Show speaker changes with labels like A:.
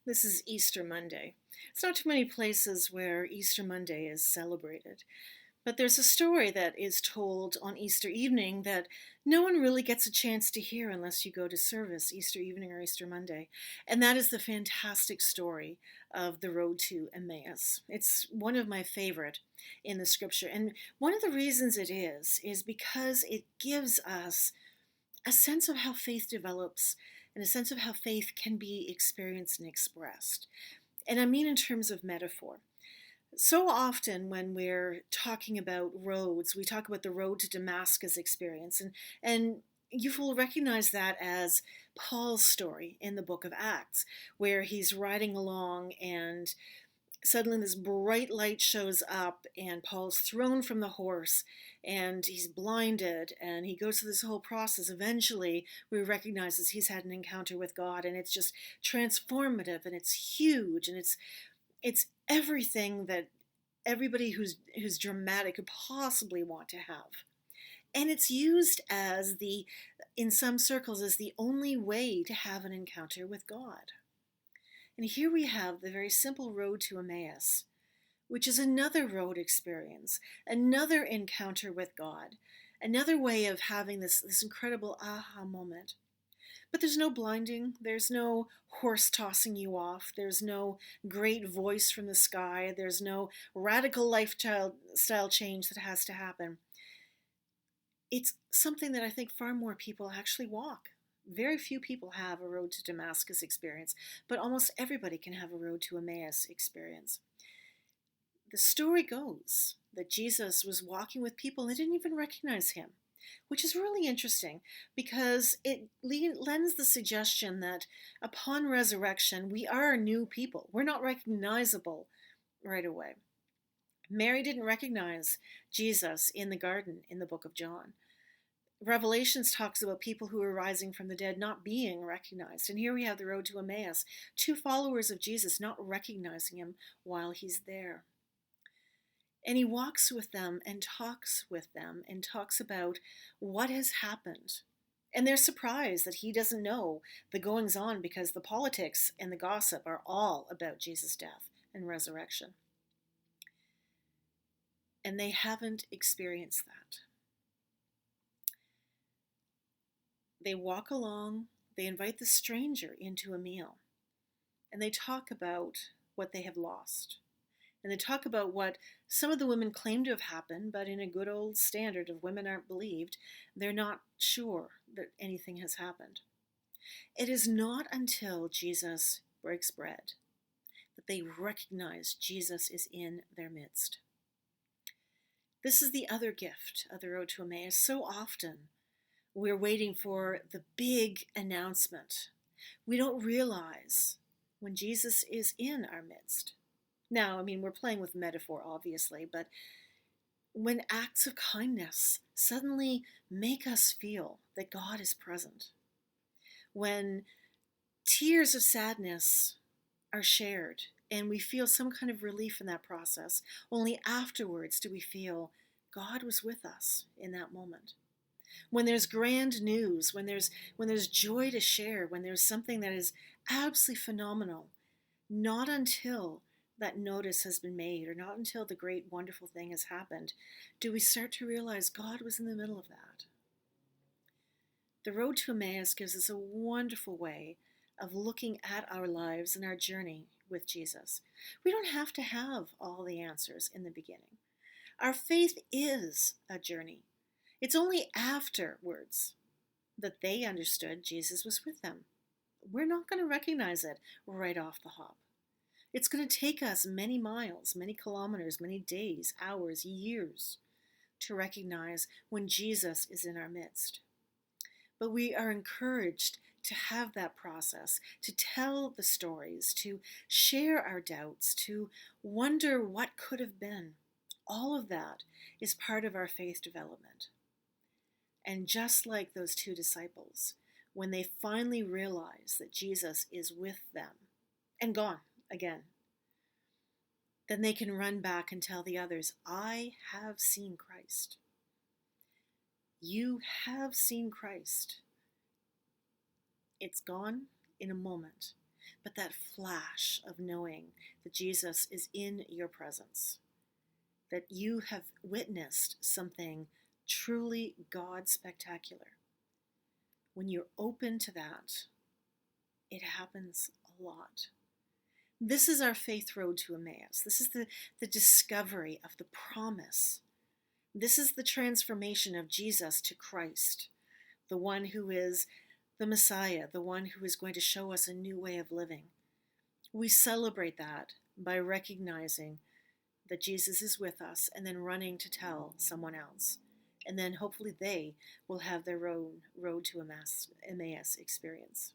A: This is Easter Monday. It's not too many places where Easter Monday is celebrated, but there's a story that is told on Easter evening that no one really gets a chance to hear unless you go to service Easter evening or Easter Monday. And that is the fantastic story of the road to Emmaus. It's one of my favorite in the scripture. And one of the reasons it is because it gives us a sense of how faith develops and a sense of how faith can be experienced and expressed. And I mean in terms of metaphor. So often when we're talking about roads, we talk about the road to Damascus experience. And you will recognize that as Paul's story in the book of Acts, where he's riding along and suddenly this bright light shows up and Paul's thrown from the horse and he's blinded and he goes through this whole process. Eventually we recognize he's had an encounter with God, and it's just transformative and it's huge, and it's everything that everybody who's dramatic could possibly want to have. And it's used as in some circles as the only way to have an encounter with God. And here we have the very simple road to Emmaus, which is another road experience, another encounter with God, another way of having this incredible aha moment. But there's no blinding, there's no horse tossing you off, there's no great voice from the sky, there's no radical lifestyle change that has to happen. It's something that I think far more people actually walk. Very few people have a road to Damascus experience, but almost everybody can have a road to Emmaus experience. The story goes that Jesus was walking with people and they didn't even recognize him, which is really interesting because it lends the suggestion that upon resurrection, we are new people. We're not recognizable right away. Mary didn't recognize Jesus in the garden in the book of John. Revelations talks about people who are rising from the dead not being recognized. And here we have the road to Emmaus, two followers of Jesus not recognizing him while he's there. And he walks with them and talks about what has happened. And they're surprised that he doesn't know the goings on because the politics and the gossip are all about Jesus' death and resurrection. And they haven't experienced that. They walk along, they invite the stranger into a meal, and they talk about what they have lost. And they talk about what some of the women claim to have happened, but in a good old standard of women aren't believed, they're not sure that anything has happened. It is not until Jesus breaks bread that they recognize Jesus is in their midst. This is the other gift of the road to Emmaus. So often we're waiting for the big announcement. We don't realize when Jesus is in our midst. Now, we're playing with metaphor, obviously, but when acts of kindness suddenly make us feel that God is present, when tears of sadness are shared and we feel some kind of relief in that process, only afterwards do we feel God was with us in that moment. When there's grand news, when there's joy to share, when there's something that is absolutely phenomenal, not until that notice has been made or not until the great wonderful thing has happened do we start to realize God was in the middle of that. The road to Emmaus gives us a wonderful way of looking at our lives and our journey with Jesus. We don't have to have all the answers in the beginning. Our faith is a journey. It's only afterwards that they understood Jesus was with them. We're not going to recognize it right off the hop. It's going to take us many miles, many kilometers, many days, hours, years to recognize when Jesus is in our midst. But we are encouraged to have that process, to tell the stories, to share our doubts, to wonder what could have been. All of that is part of our faith development. And just like those two disciples, when they finally realize that Jesus is with them and gone again, then they can run back and tell the others, I have seen Christ. You have seen Christ. It's gone in a moment. but that flash of knowing that Jesus is in your presence, that you have witnessed something truly God spectacular. When you're open to that, it happens a lot. This is our faith road to Emmaus. This is the discovery of the promise. This is the transformation of Jesus to Christ, the one who is the Messiah, the one who is going to show us a new way of living. We celebrate that by recognizing that Jesus is with us and then running to tell someone else. And then hopefully they will have their own road to Emmaus experience.